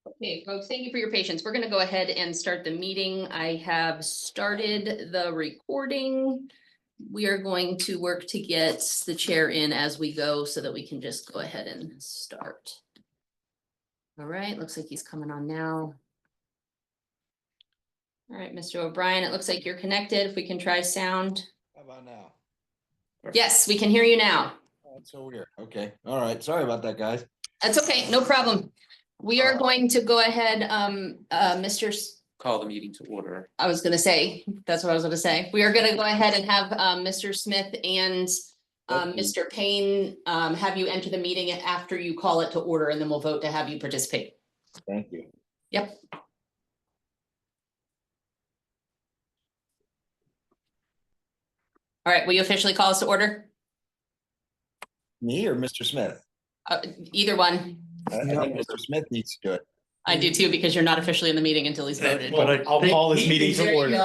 Okay, folks, thank you for your patience. We're going to go ahead and start the meeting. I have started the recording. We are going to work to get the chair in as we go so that we can just go ahead and start. All right, looks like he's coming on now. All right, Mr. O'Brien, it looks like you're connected. If we can try sound. How about now? Yes, we can hear you now. Oh, that's so weird. Okay. All right. Sorry about that, guys. That's okay, no problem. We are going to go ahead, Call the meeting to order. I was gonna say, that's what I was gonna say. We are gonna go ahead and have Mr. Smith and Mr. Payne have you enter the meeting after you call it to order, and then we'll vote to have you participate. Thank you. Yep. All right, will you officially call us to order? Me or Mr. Smith? Either one. I think Mr. Smith needs to do it. I do too, because you're not officially in the meeting until he's voted. Well, I'll call this meeting There to you order.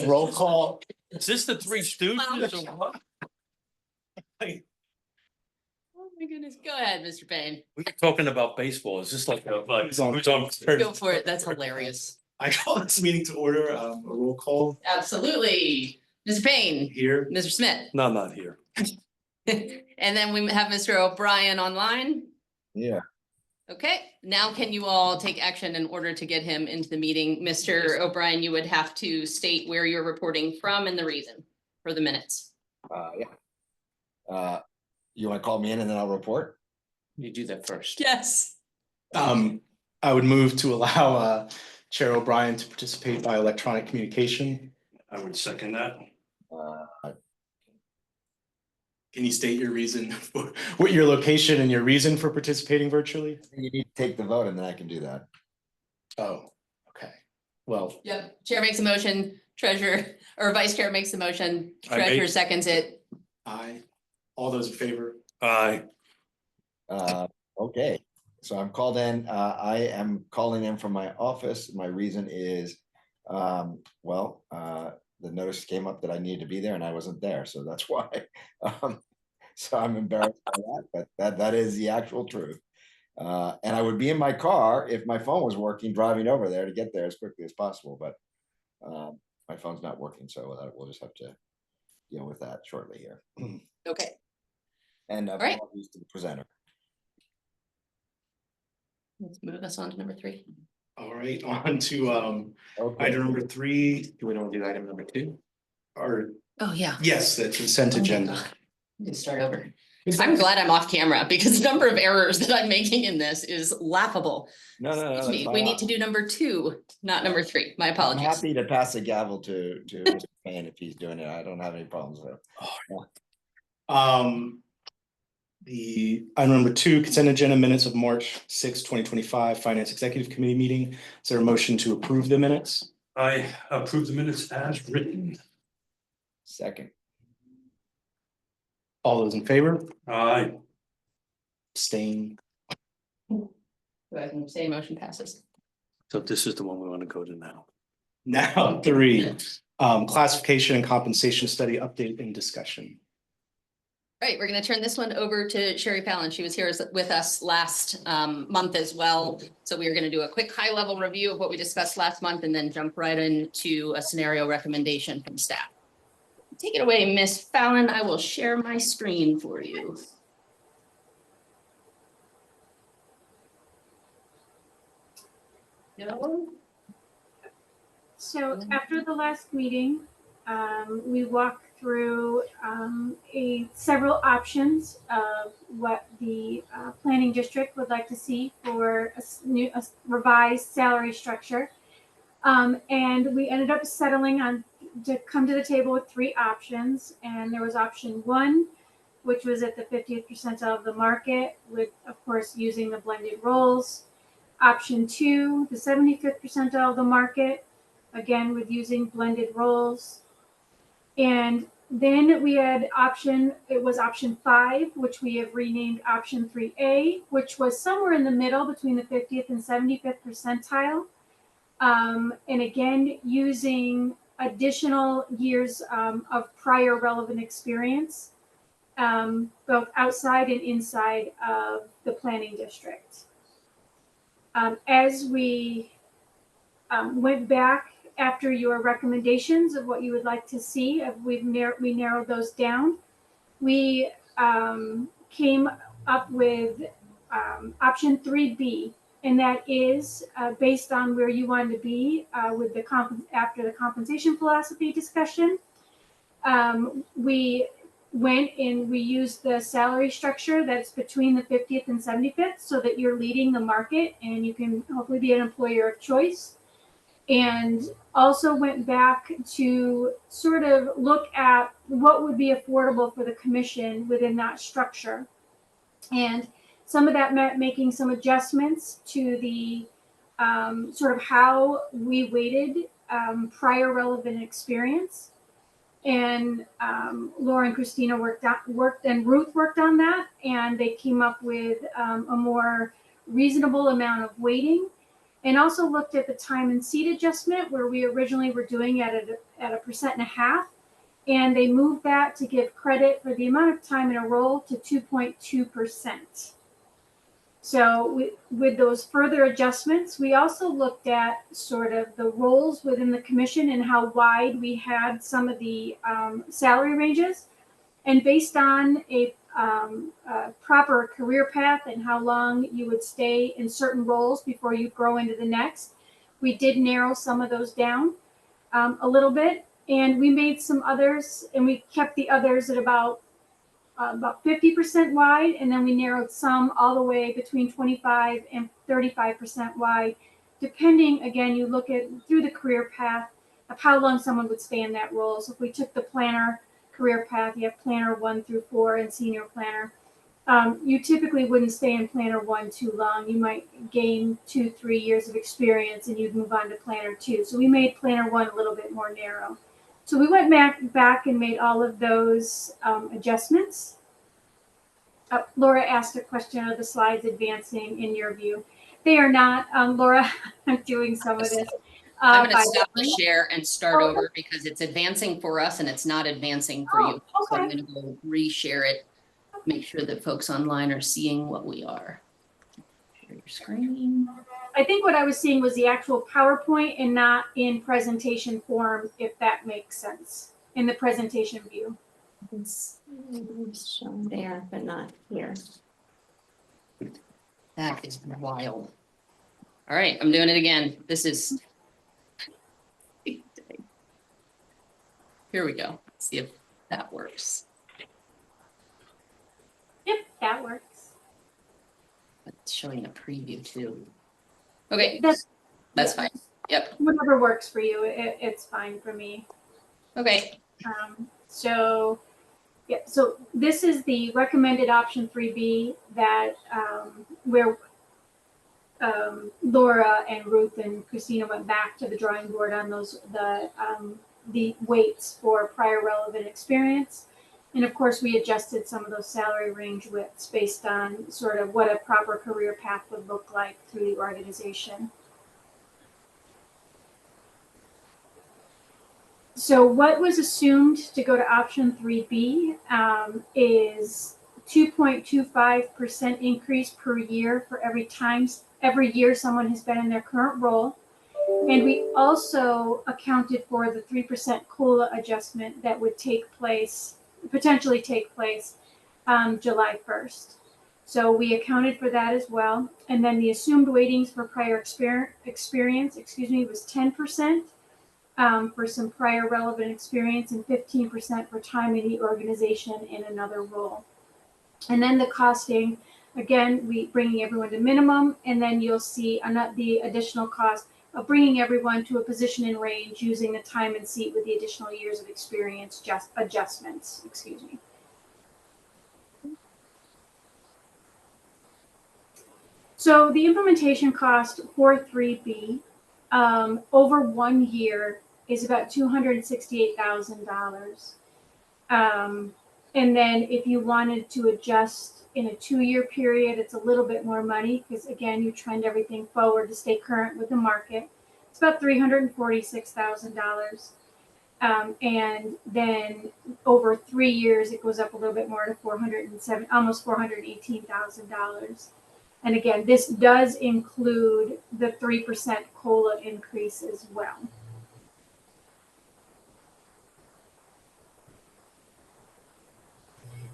go. Roll call. Is this the Three Stooges or what? Oh my goodness, go ahead, Mr. Payne. We're talking about baseball. Is this like Who's on? who's on third? Go for it, that's hilarious. I call this meeting to order. A roll call Absolutely. Mr. Payne, here. Mr. Smith. No, I'm not here. And then we have Mr. O'Brien online. Yeah. Okay, now can you all take action in order to get him into the meeting? Mr. O'Brien, you would have to state where you're reporting from and the reason for the minutes. Yeah. You want to call me in and then I'll report? You do that first. Yes. I would move to allow Chair O'Brien to participate by electronic communication. I would second that. Can you state your reason for what your location and your reason for participating virtually? You need to take the vote and then I can do that. Oh, okay. Well, Yep, chair makes a motion, treasurer or vice chair makes the motion, I made- treasurer seconds it. aye. All those in favor? Aye. Okay. So I'm called in. I am calling in from my office. My reason is, the notice came up that I needed to be there and I wasn't there. So that's why. So I'm embarrassed by that, but that is the actual truth. And I would be in my car if my phone was working, driving over there to get there as quickly as possible. But my phone's not working. So we'll just have to deal with that shortly here. Okay, And right. apologies to the presenter. let's move us on to number 3. All right, on to Okay. item number 3. Do we want to do item number 2? Or Oh, yeah. yes, the consent agenda. We can start over. I'm glad I'm off camera because the number of errors that I'm making in this is laughable. No. Excuse me, we need to do number 2, not number 3. My I'm apologies. happy to pass the gavel to Mr. Payne if he's doing it. I don't have any problems there. The item number 2, consent agenda minutes of March 6, 2025, Finance Executive Committee meeting. Is there a motion to approve the minutes? I approve the minutes as written. Second. All those in favor? Aye. Abstain. Go ahead and say motion passes. So this is the one we want to go to now. Now 3, classification and compensation study update and discussion. Right, we're gonna turn this one over to Sherry Fallon. She was here with us last month as well. So we are gonna do a quick high-level review of what we discussed last month and then jump right into a scenario recommendation from staff. Take it away, Miss Fallon. I will share my screen for you. No? So after the last meeting, we walked through several options of what the planning district would like to see for a revised salary structure. And we ended up settling on to come to the table with 3 options. And there was option 1, which was at the 50th percentile of the market with, of course, using the blended rolls. Option 2, the 75th percentile of the market, again, with using blended rolls. And then we had option 5, which we have renamed option 3A, which was somewhere in the middle between the 50th and 75th percentile. And again, using additional years of prior relevant experience, both outside and inside of the planning district. As we went back after your recommendations of what you would like to see, we narrowed those down. We came up with option 3B, and that is based on where you wanted to be with the after the compensation philosophy discussion. We went and we used the salary structure that's between the 50th and 75th so that you're leading the market and you can hopefully be an employer of choice. And also went back to sort of look at what would be affordable for the commission within that structure. And some of that meant making some adjustments to the sort of how we weighted prior relevant experience. And Laura and Christina worked and Ruth worked on that, and they came up with a more reasonable amount of weighting, and also looked at the time and seat adjustment where we originally were doing at 1.5%, and they moved that to give credit for the amount of time in a role to 2.2%. So with those further adjustments, we also looked at sort of the roles within the commission and how wide we had some of the salary ranges. And based on a proper career path and how long you would stay in certain roles before you grow into the next, we did narrow some of those down a little bit. And we made some others, and we kept the others at about 50% wide, and then we narrowed some all the way between 25 and 35% wide, depending, again, you look at through the career path of how long someone would stay in that role. So if we took the planner career path, you have planner 1 through 4 and senior planner. You typically wouldn't stay in planner 1 too long. You might gain 2-3 years of experience and you'd move on to planner 2. So we made planner 1 a little bit more narrow. So we went back and made all of those adjustments. Laura asked a question, are the slides advancing in your view? They are not. Laura, I'm doing some of this. I'm going to stop the share and start over because it's advancing for us and it's not advancing for you. So I'm going to go reshare it, make sure that folks online are seeing what we are. Share your screen. I think what I was seeing was the actual PowerPoint and not in presentation form, if that makes sense, in the presentation view. It's shown there, but not here. That is wild. All right, I'm doing it again. This is. Here we go. Let's see if that works. Yep, that works. It's showing a preview too. Okay, that's fine. Yep. Whatever works for you, it's fine for me. Okay. So this is the recommended option 3B that where Laura and Ruth and Christina went back to the drawing board on those the weights for prior relevant experience. And of course, we adjusted some of those salary range widths based on sort of what a proper career path would look like through the organization. So what was assumed to go to option 3B is 2.25% increase per year for every year someone has been in their current role. And we also accounted for the 3% COLA adjustment that would potentially take place July 1st. So we accounted for that as well. And then the assumed weightings for prior experience, was 10%. For some prior relevant experience and 15% for time in the organization in another role. And then the costing, again, we bringing everyone to minimum, and then you'll see the additional cost of bringing everyone to a position in range using the time and seat with the additional years of experience adjustments. So the implementation cost for 3B over 1 year is about $268,000. And then if you wanted to adjust in a 2-year period, it's a little bit more money because again, you trend everything forward to stay current with the market. It's about $346,000. And then over 3 years, it goes up a little bit more to almost $418,000. And again, this does include the 3% COLA increase as well.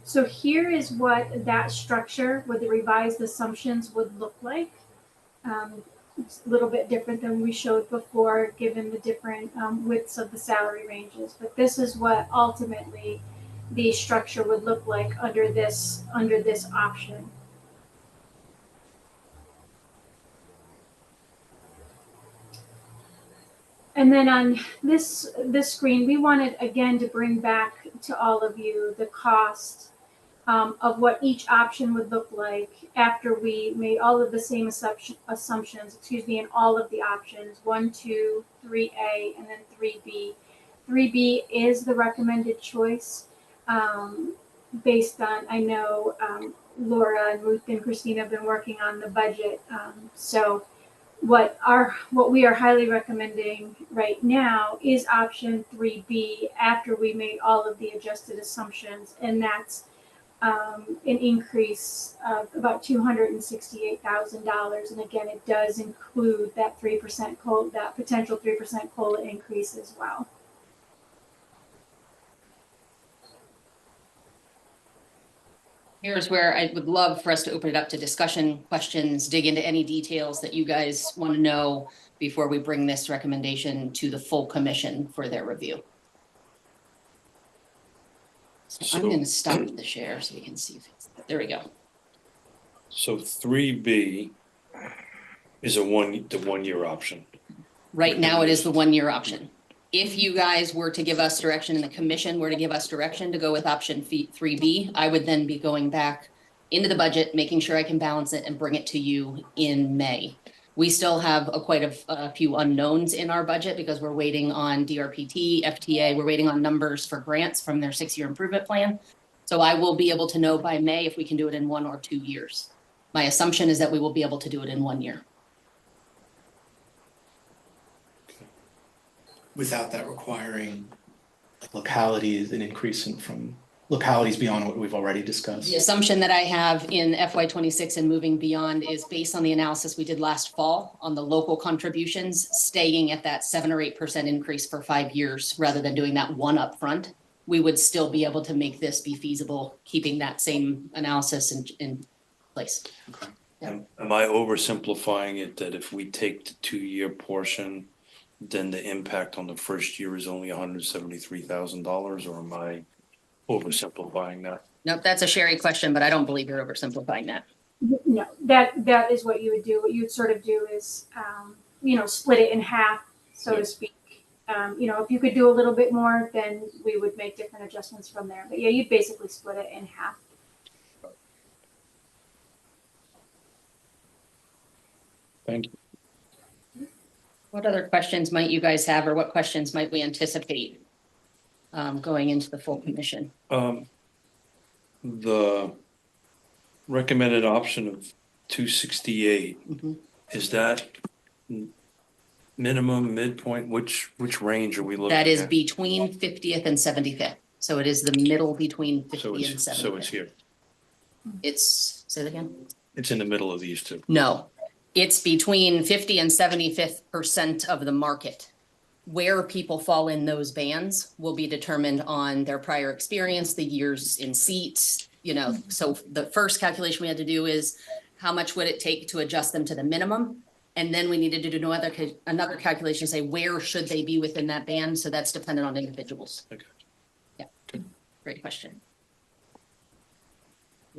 So here is what that structure with the revised assumptions would look like. It's a little bit different than we showed before, given the different widths of the salary ranges. But this is what ultimately the structure would look like under this option. And then on this screen, we wanted again to bring back to all of you the cost of what each option would look like after we made all of the same assumptions, in all of the options, 1, 2, 3A, and then 3B. 3B is the recommended choice based on, I know Laura and Ruth and Christina have been working on the budget. So what we are highly recommending right now is option 3B after we made all of the adjusted assumptions, and that's an increase of about $268,000. And again, it does include that 3% COLA, that potential 3% COLA increase as well. Here's where I would love for us to open it up to discussion, questions, dig into any details that you guys want to know before we bring this recommendation to the full commission for their review. So I'm going to stop the share so we can see. There we go. So 3B is the 1 year option. Right now, it is the 1 year option. If you guys were to give us direction and the commission were to give us direction to go with option 3B, I would then be going back into the budget, making sure I can balance it and bring it to you in May. We still have quite a few unknowns in our budget because we're waiting on DRPT, FTA, we're waiting on numbers for grants from their 6-year improvement plan. So I will be able to know by May if we can do it in 1 or 2 years. My assumption is that we will be able to do it in 1 year. Without that requiring like localities, an increase from localities beyond what we've already discussed. The assumption that I have in FY26 and moving beyond is based on the analysis we did last fall on the local contributions, staying at that 7 or 8% increase for 5 years rather than doing that one up front. We would still be able to make this be feasible, keeping that same analysis in place. Okay. Yeah. Am I oversimplifying it that if we take the 2-year portion, then the impact on the first year is only $173,000, or am I oversimplifying that? Nope, that's a Sherry question, but I don't believe you're oversimplifying that. No, that is what you would do. What you'd sort of do is, split it in half, so to speak. If you could do a little bit more, then we would make different adjustments from there. But yeah, you'd basically split it in half. Thank you. What other questions might you guys have, or what questions might we anticipate going into the full commission? The recommended option of 268, is that minimum, midpoint? Which range are we looking at? That is between 50th and 75th. So it is the middle between 50 and 75th. So it's here. Say that again? It's in the middle of these two. No, it's between 50 and 75th% of the market. Where people fall in those bands will be determined on their prior experience, the years in seats, So the first calculation we had to do is how much would it take to adjust them to the minimum? And then we needed to do another calculation to say where should they be within that band? So that's dependent on individuals. Okay. Yeah, great question.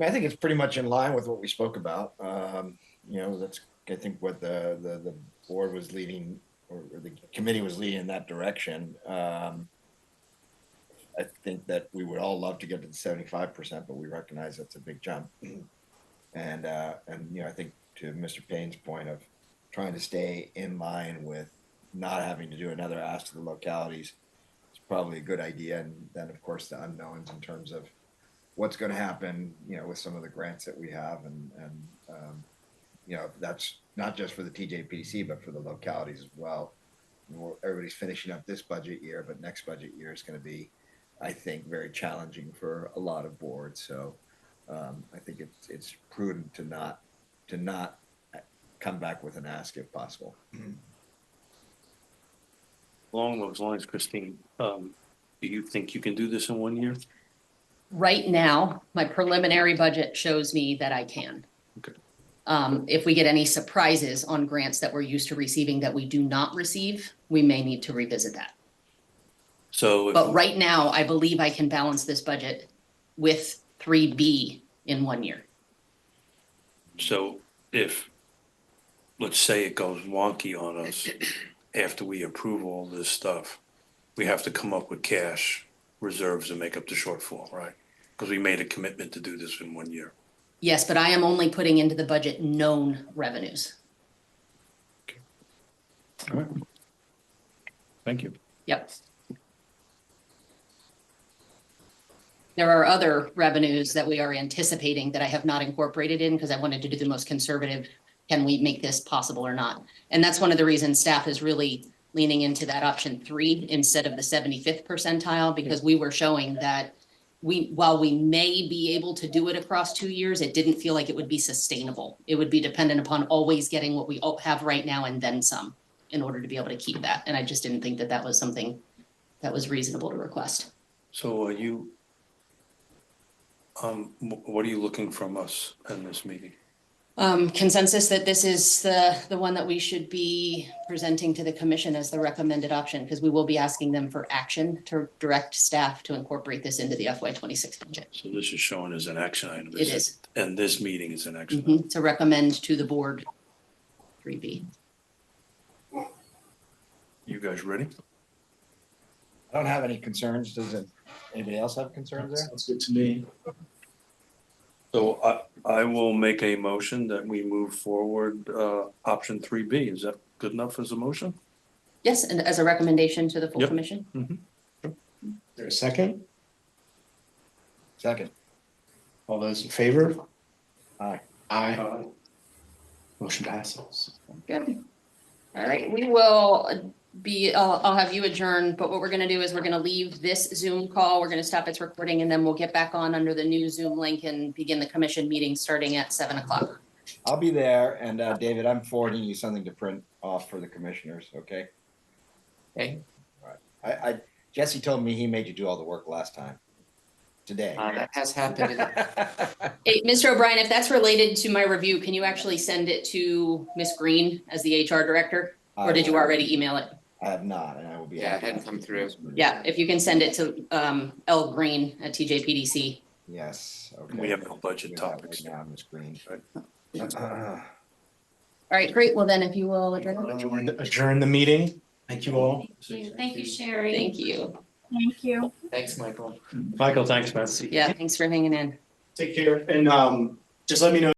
I think it's pretty much in line with what we spoke about. That's, I think, what the board was leading, or the committee was leading in that direction. I think that we would all love to get to the 75%, but we recognize that's a big jump. And I think to Mr. Payne's point of trying to stay in line with not having to do another ask to the localities, it's probably a good idea. And then, of course, the unknowns in terms of what's going to happen, with some of the grants that we have, and that's not just for the TJPDC, but for the localities as well. Everybody's finishing up this budget year, but next budget year is going to be, I think, very challenging for a lot of boards. So I think it's prudent to not not come back with an ask if possible. Along those lines, Christine, do you think you can do this in 1 year? Right now, my preliminary budget shows me that I can. Okay. If we get any surprises on grants that we're used to receiving that we do not receive, we may need to revisit that. So, But right now, I believe I can balance this budget with 3B in 1 year. so if, let's say it goes wonky on us after we approve all this stuff, we have to come up with cash reserves to make up the shortfall, right? Because we made a commitment to do this in 1 year. Yes, but I am only putting into the budget known revenues. All right. Thank you. Yep. There are other revenues that we are anticipating that I have not incorporated in because I wanted to do the most conservative. Can we make this possible or not? And that's one of the reasons staff is really leaning into that option 3 instead of the 75th percentile, because we were showing that while we may be able to do it across 2 years, it didn't feel like it would be sustainable. It would be dependent upon always getting what we have right now and then some in order to be able to keep that. And I just didn't think that that was something that was reasonable to request. So are you, what are you looking from us in this meeting? Consensus that this is the one that we should be presenting to the commission as the recommended option, because we will be asking them for action to direct staff to incorporate this into the FY26 budget. So this is shown as an action item. It is. And this meeting is an action item. To recommend to the board 3B. You guys ready? I don't have any concerns. Anybody else have concerns there? Sounds good to me. So I will make a motion that we move forward, option 3B. Is that good enough as a motion? Yes, and as a recommendation to the full Yep. commission. Is there a second? Second. All those in favor? Aye. Aye. Motion passes. Good. All right, we will I'll have you adjourn, but what we're gonna do is we're gonna leave this Zoom call. We're gonna stop its recording and then we'll get back on under the new Zoom link and begin the commission meeting starting at 7 o'clock. I'll be there, and David, I'm forwarding you something to print off for the commissioners, okay? Okay. Jesse told me he made you do all the work last time. Today. That has happened. Hey, Mr. O'Brien, if that's related to my review, can you actually send it to Miss Greene as the HR director? Or did you already email it? I have not, and I will be. Yeah, it hadn't come through. Yeah, if you can send it to L Greene at TJPDC. Yes, okay. We have no budget We have that topics. right now on the screen. Right. All right, great. Well, then if you will adjourn. Adjourn the meeting. Thank you all. Thank you, Sherry. Thank you. Thank you. Thanks, Michael. Michael, thanks, man. Yeah, thanks for hanging in. Take care. And just let me know